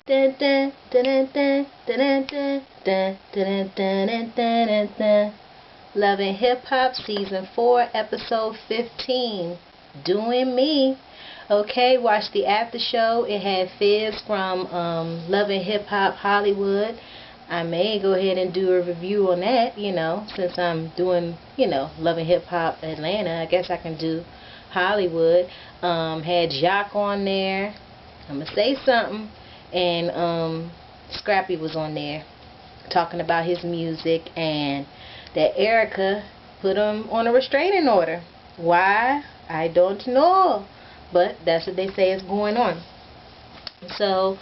Dun, dun, dun, dun, dun, dun, dun, dun, dun, dun, dun, dun, dun. Love and Hip Hop Season 4 Episode 15. Doing me. Okay, watch the after show. It had Fizz from Love and Hip Hop Hollywood. I may go ahead and do a review on that, since I'm doing, Love and Hip Hop Atlanta. I guess I can do Hollywood. Had Jock on there. I'm going to say something. And Scrappy was on there talking about his music and that Erica put him on a restraining order. Why? I don't know. But that's what they say is going on. So,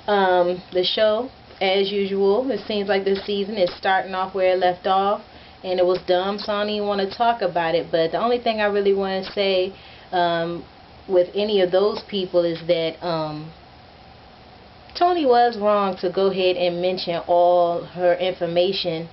the show, as usual, it seems like this season is starting off where it left off. And it was dumb, so I don't even want to talk about it. But the only thing I really want to say with any of those people is that Tony was wrong to go ahead and mention all her information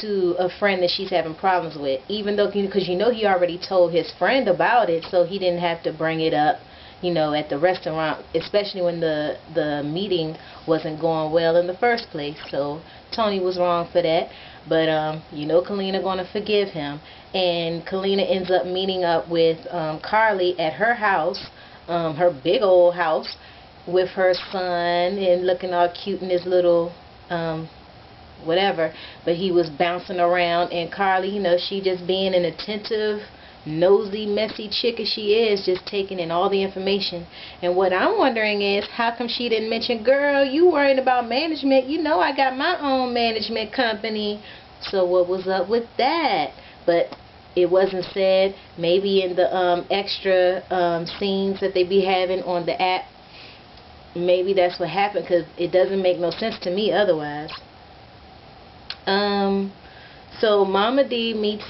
to a friend that she's having problems with, even though, because he already told his friend about it, so he didn't have to bring it up, at the restaurant, especially when the meeting wasn't going well in the first place. So Tony was wrong for that. But Kalina gonna forgive him, and Kalina ends up meeting up with Carly at her house, her big old house, with her son, and looking all cute in his little whatever, but he was bouncing around, and Carly, she just being an attentive, nosy, messy chick as she is, just taking in all the information. And what I'm wondering is, how come she didn't mention, girl, you worried about management, I got my own management company. So what was up with that? But it wasn't said. Maybe in the extra scenes that they be having on the app, maybe that's what happened, because it doesn't make no sense to me otherwise. So Mama D meets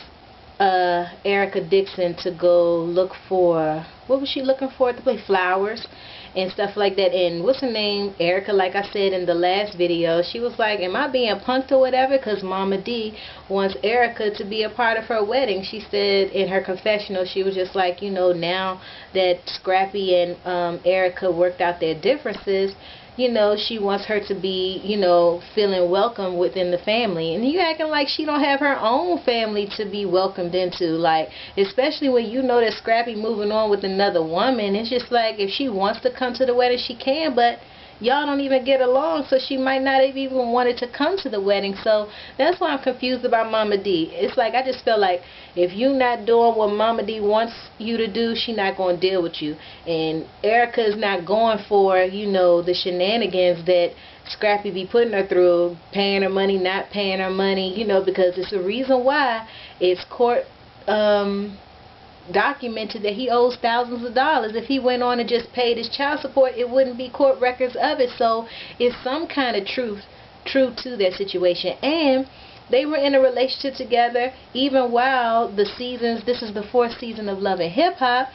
Erica Dixon to go look for, what was she looking for? To play flowers and stuff like that. And what's her name? Erica, like I said in the last video, she was like, am I being punked or whatever? Because Mama D wants Erica to be a part of her wedding. She said in her confessional, she was just like, now that Scrappy and Erica worked out their differences, she wants her to be, feeling welcome within the family. And you acting like she don't have her own family to be welcomed into, like, especially when that Scrappy moving on with another woman. It's just like, if she wants to come to the wedding, she can, but y'all don't even get along, so she might not have even wanted to come to the wedding. So that's why I'm confused about Mama D. It's like, I just feel like if you not doing what Mama D wants you to do, she not going to deal with you. And Erica is not going for, the shenanigans that Scrappy be putting her through, paying her money, not paying her money, because it's a reason why it's court documented that he owes thousands of dollars. If he went on and just paid his child support, it wouldn't be court records of it. So it's some kind of truth to that situation. And they were in a relationship together even while this is the 4th season of Love and Hip Hop.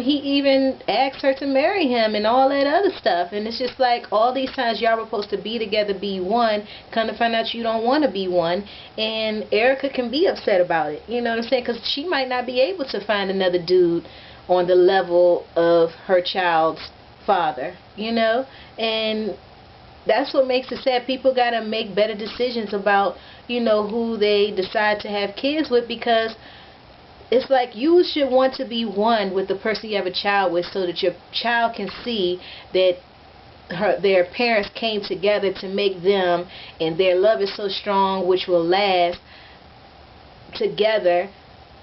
He even asked her to marry him and all that other stuff. And it's just like, all these times y'all were supposed to be together, be one, come to find out you don't want to be one. And Erica can be upset about it, you know what I'm saying? Because she might not be able to find another dude on the level of her child's father, and that's what makes it sad. People got to make better decisions about, who they decide to have kids with, because it's like, you should want to be one with the person you have a child with, so that your child can see that their parents came together to make them, and their love is so strong, which will last together.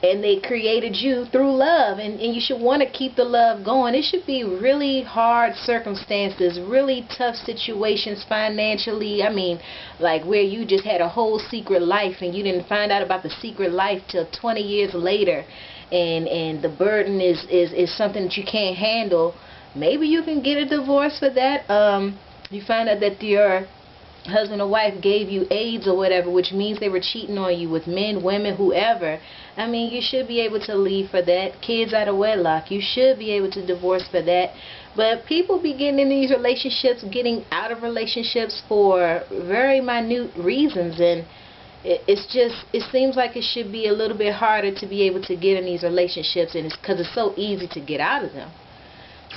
And they created you through love, and you should want to keep the love going. It should be really hard circumstances, really tough situations financially. I mean, like where you just had a whole secret life and you didn't find out about the secret life till 20 years later, and the burden is something that you can't handle. Maybe you can get a divorce for that. You find out that your husband or wife gave you AIDS or whatever, which means they were cheating on you with men, women, whoever. I mean, you should be able to leave for that. Kids out of wedlock, you should be able to divorce for that. But people be getting in these relationships, getting out of relationships for very minute reasons, and it seems like it should be a little bit harder to be able to get in these relationships, and it's because it's so easy to get out of them.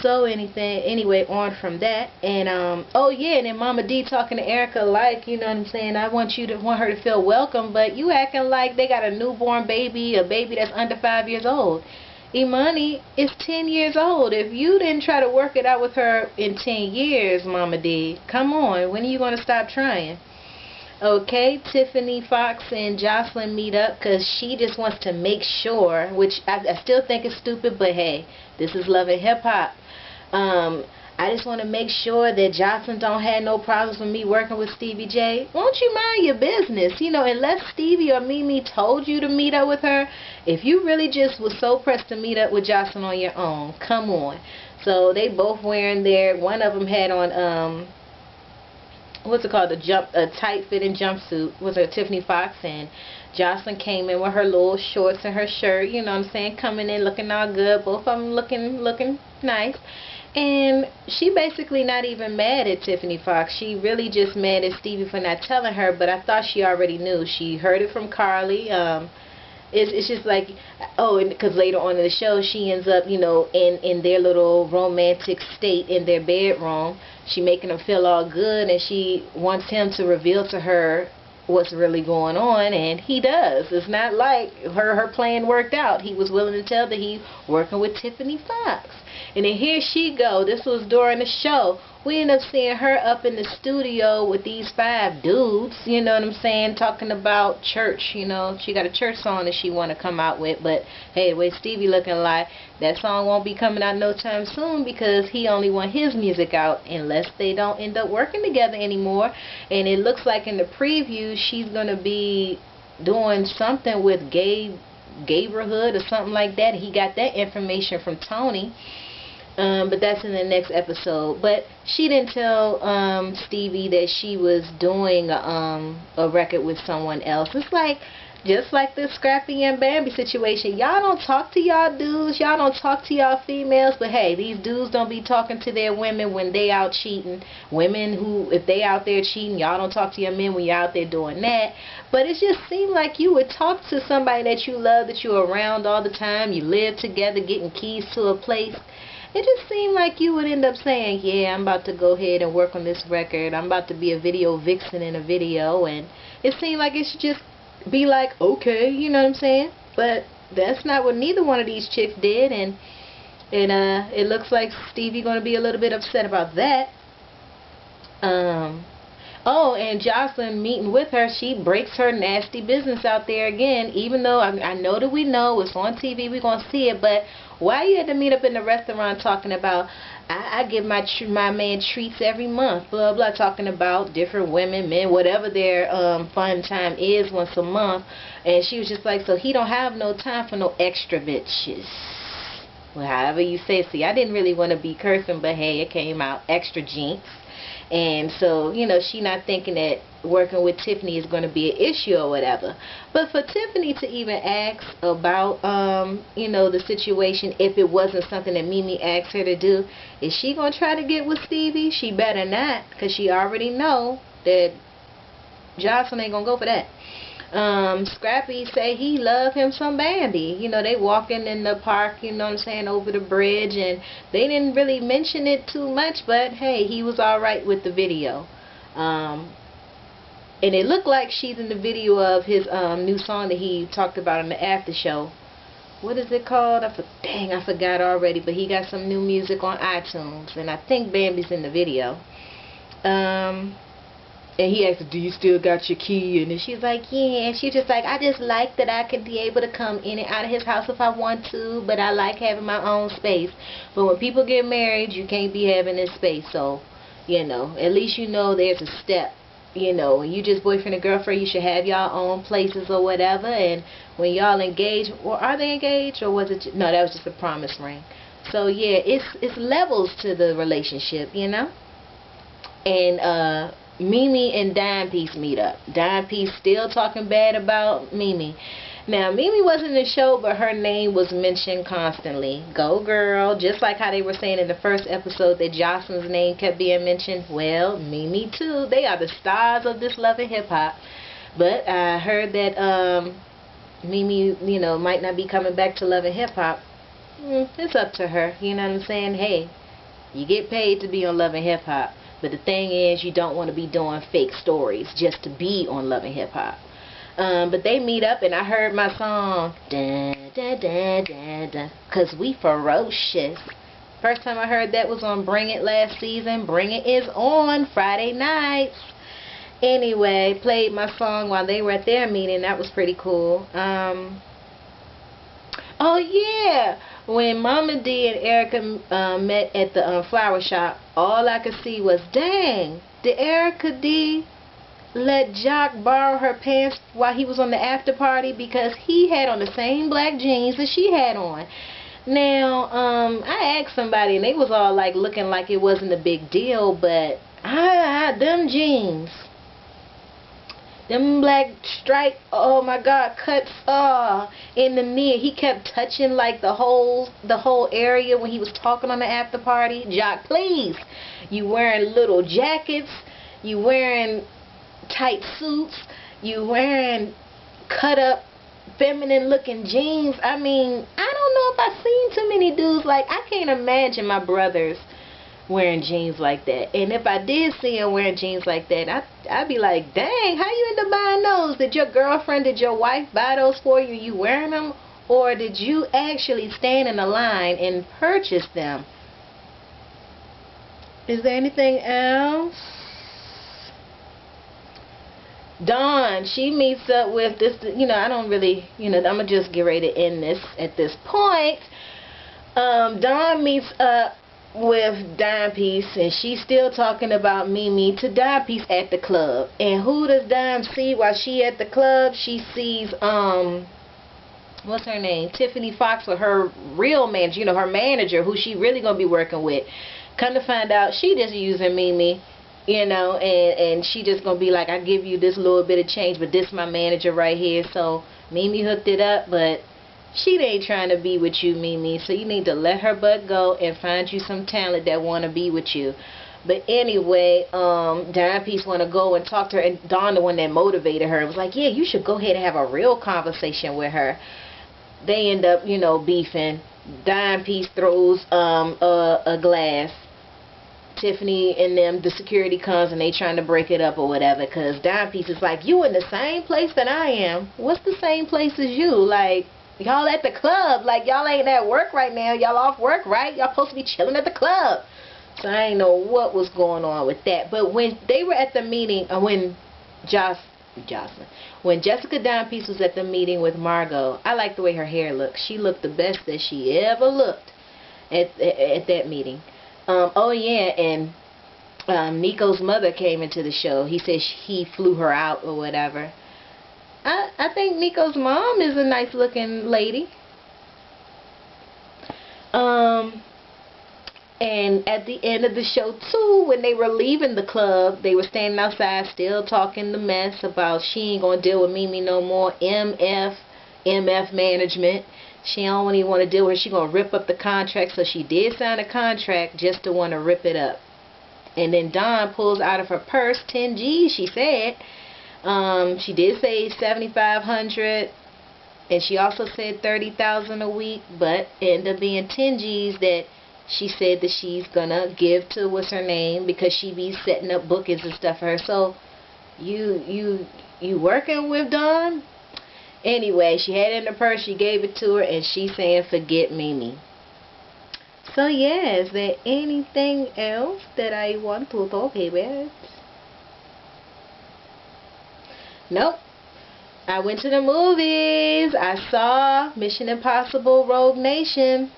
So anyway, on from that, and oh yeah, and then Mama D talking to Erica like, you know what I'm saying, I want her to feel welcome, but you acting like they got a newborn baby, a baby that's under 5 years old. Imani is 10 years old. If you didn't try to work it out with her in 10 years, Mama D, come on, when are you going to stop trying? Okay, Tiffany Fox and Jocelyn meet up because she just wants to make sure, which I still think is stupid, but hey, this is Love and Hip Hop. I just want to make sure that Jocelyn don't have no problems with me working with Stevie J. Won't you mind your business? You know, unless Stevie or Mimi told you to meet up with her, if you really just was so pressed to meet up with Jocelyn on your own, come on. So they both wearing one of them had on, what's it called, a tight fitting jumpsuit, was a Tiffany Fox, and Jocelyn came in with her little shorts and her shirt, you know what I'm saying, coming in looking all good, both of them looking nice. And she basically not even mad at Tiffany Fox. She really just mad at Stevie for not telling her, but I thought she already knew. She heard it from Carly. It's just like, oh, because later on in the show, she ends up, you know, in their little romantic state in their bedroom. She making them feel all good, and she wants him to reveal to her what's really going on, and he does. It's not like her plan worked out. He was willing to tell that he working with Tiffany Fox. And then here she go. This was during the show. We end up seeing her up in the studio with these 5 dudes, you know what I'm saying, talking about church, you know. She got a church song that she want to come out with, but hey, the way Stevie looking like, that song won't be coming out no time soon because he only want his music out unless they don't end up working together anymore. And it looks like in the preview she's going to be doing something with Gabrielhood or something like that. He got that information from Tony. But that's in the next episode. But she didn't tell Stevie that she was doing a record with someone else. It's like, just like the Scrappy and Bambi situation. Y'all don't talk to y'all dudes. Y'all don't talk to y'all females. But hey, these dudes don't be talking to their women when they out cheating. Women who, if they out there cheating, y'all don't talk to your men when you're out there doing that. But it just seemed like you would talk to somebody that you love, that you're around all the time. You live together, getting keys to a place. It just seemed like you would end up saying, yeah, I'm about to go ahead and work on this record. I'm about to be a video vixen in a video. And it seemed like it should just be like, okay, you know what I'm saying? But that's not what neither one of these chicks did. And it looks like Stevie going to be a little bit upset about that. Oh, and Jocelyn meeting with her, she breaks her nasty business out there again, even though I know that we know it's on TV, we're going to see it, but why you had to meet up in the restaurant talking about, I give my man treats every month, blah, blah, talking about different women, men, whatever their fun time is once a month, and she was just like, so he don't have no time for no extra bitches. Well, however you say, see, I didn't really want to be cursing, but hey, it came out, extra jinx. And so, you know, she not thinking that working with Tiffany is going to be an issue or whatever. But for Tiffany to even ask about, you know, the situation, if it wasn't something that Mimi asked her to do, is she going to try to get with Stevie? She better not, because she already know that Jocelyn ain't going to go for that. Scrappy say he love him some Bambi. You know, they walking in the park, you know what I'm saying, over the bridge, and they didn't really mention it too much, but hey, he was alright with the video. And it looked like she's in the video of his new song that he talked about in the after show. What is it called? Dang, I forgot already, but he got some new music on iTunes, and I think Bambi's in the video. And he asked her, do you still got your key? And then she's like, yeah. And she's just like, I just like that I can be able to come in and out of his house if I want to, but I like having my own space. But when people get married, you can't be having this space. So, you know, at least you know there's a step. You know, when you just boyfriend and girlfriend, you should have y'all own places or whatever. And when y'all engage, or are they engaged, or was it? No, that was just a promise ring. So yeah, it's levels to the relationship, you know. And Mimi and Dime Piece meet up. Dime Piece still talking bad about Mimi. Now, Mimi wasn't in the show, but her name was mentioned constantly. Go girl. Just like how they were saying in the first episode that Jocelyn's name kept being mentioned. Well, Mimi too. They are the stars of this Love and Hip Hop. But I heard that Mimi, might not be coming back to Love and Hip Hop. It's up to her. You know what I'm saying? Hey, You get paid to be on Love and Hip Hop. But the thing is, you don't want to be doing fake stories just to be on Love and Hip Hop. But they meet up, and I heard my song, da da da da da, cause we ferocious. First time I heard that was on Bring It last season. Bring It is on Friday nights. Anyway, played my song while they were at their meeting. That was pretty cool. Oh yeah, when Mama D and Erica met at the flower shop, all I could see was, dang, did Erica D let Jock borrow her pants while he was on the after party? Because he had on the same black jeans that she had on. Now, I asked somebody and they was all like looking like it wasn't a big deal, but them jeans, them black stripe, oh my God, cuts in the knee. He kept touching like the whole area when he was talking on the after party. Jock, please, you wearing little jackets, you wearing tight suits, you wearing cut up feminine looking jeans. I mean, I don't know if I've seen too many dudes like, I can't imagine my brothers wearing jeans like that. And if I did see him wearing jeans like that, I'd be like, dang, how you end up buying those? Did your girlfriend, did your wife buy those for you? You wearing them? Or did you actually stand in a line and purchase them? Is there anything else? Dawn, she meets up with this, I don't really, I'm going to just get ready to end this at this point. Dawn meets up with Dime Piece, and she's still talking about Mimi to Dime Piece at the club. And who does Dime see while she at the club? She sees, what's her name? Tiffany Fox, with her real manager, her manager, who she really going to be working with. Come to find out, she just using Mimi. And she just gonna be like, I give you this little bit of change, but this my manager right here. So Mimi hooked it up, but she ain't trying to be with you, Mimi. So you need to let her butt go and find you some talent that wanna be with you. But anyway, Dime Piece wanna go and talk to her, and Dawn, the one that motivated her, was like, yeah, you should go ahead and have a real conversation with her. They end up, beefing. Dime Piece throws a glass. Tiffany and them, the security comes and they trying to break it up or whatever, because Dime Piece is like, you in the same place that I am. What's the same place as you? Like, y'all at the club. Like, y'all ain't at work right now. Y'all off work, right? Y'all supposed to be chilling at the club. So I ain't know what was going on with that. But when they were at the meeting, when Jessica Dime Piece was at the meeting with Margot, I like the way her hair looked. She looked the best that she ever looked at that meeting. Oh yeah, and Nico's mother came into the show. He said he flew her out or whatever. I think Nico's mom is a nice looking lady. And at the end of the show too, when they were leaving the club, they were standing outside still talking the mess about she ain't gonna deal with Mimi no more. MF management. She don't even want to deal with her. She gonna rip up the contract. So she did sign a contract just to want to rip it up. And then Dawn pulls out of her purse 10 G's. She said, she did say 7,500, and she also said 30,000 a week, but it ended up being 10 G's that she said that she's gonna give to what's her name, because she be setting up bookings and stuff for her. So you working with Dawn? Anyway, she had it in her purse, she gave it to her, and she's saying, forget Mimi. So yeah, is there anything else that I want to talk about? Nope. I went to the movies. I saw Mission Impossible Rogue Nation.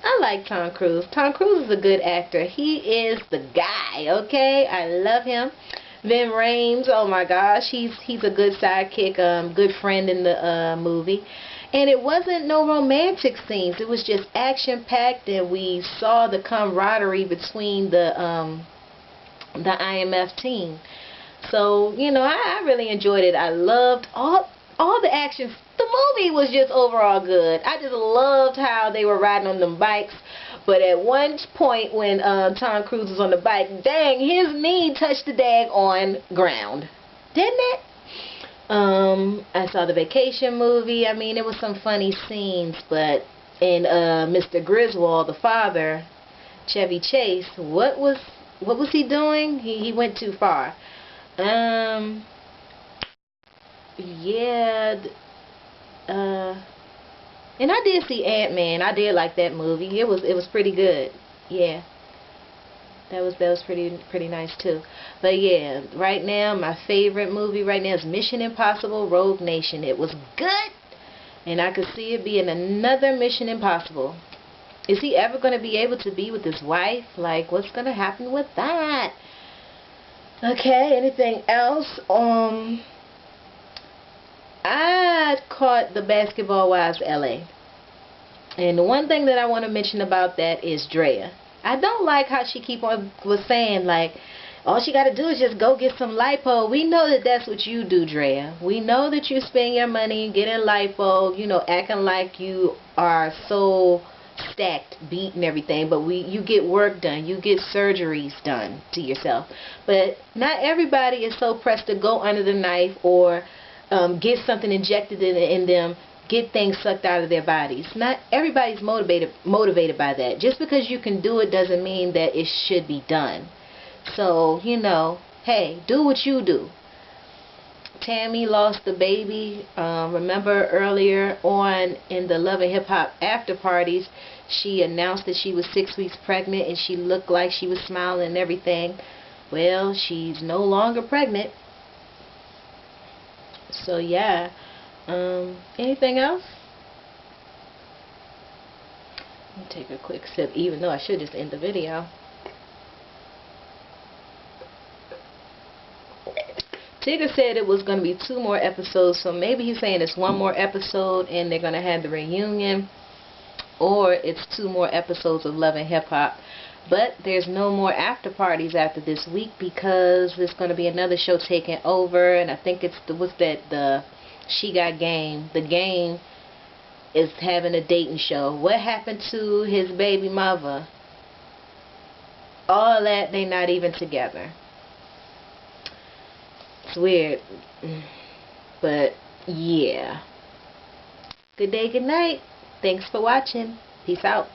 I like Tom Cruise. Tom Cruise is a good actor. He is the guy, okay? I love him. Vin Rames, oh my gosh, he's a good sidekick, good friend in the movie. And it wasn't no romantic scenes. It was just action-packed, and we saw the camaraderie between the IMF team. So, I really enjoyed it. I loved all the action. The movie was just overall good. I just loved how they were riding on them bikes. But at one point when Tom Cruise was on the bike, dang, his knee touched the daggone ground. Didn't it? I saw the Vacation movie. I mean, it was some funny scenes, but and Mr. Griswold, the father, Chevy Chase, what was he doing? He went too far. Yeah. And I did see Ant-Man. I did like that movie. It was pretty good. Yeah. That was pretty nice too. But yeah, right now my favorite movie right now is Mission Impossible Rogue Nation. It was good, and I could see it being another Mission Impossible. Is he ever going to be able to be with his wife? Like, what's going to happen with that? Okay, anything else? I caught the Basketball Wives LA. And the one thing that I want to mention about that is Drea. I don't like how she was saying, like, all she got to do is just go get some lipo. We know that that's what you do, Drea. We know that you spend your money getting lipo, you know, acting like you are so stacked, beat and everything, but you get work done, you get surgeries done to yourself. But not everybody is so pressed to go under the knife or get something injected in them, get things sucked out of their bodies. Not everybody's motivated by that. Just because you can do it doesn't mean that it should be done. So, you know, hey, do what you do. Tammy lost the baby. Remember earlier on in the Love and Hip Hop after parties, she announced that she was 6 weeks pregnant and she looked like she was smiling and everything. Well, she's no longer pregnant. So yeah. Anything else? Let me take a quick sip, even though I should just end the video. Tigger said it was going to be 2 more episodes, so maybe he's saying it's 1 more episode and they're going to have the reunion, or it's 2 more episodes of Love and Hip Hop. But there's no more after parties after this week because there's going to be another show taking over, and I think it's the She Got Game. The Game is having a dating show. What happened to his baby mother? All that, they not even together. It's weird. But yeah. Good day, good night. Thanks for watching. Peace out.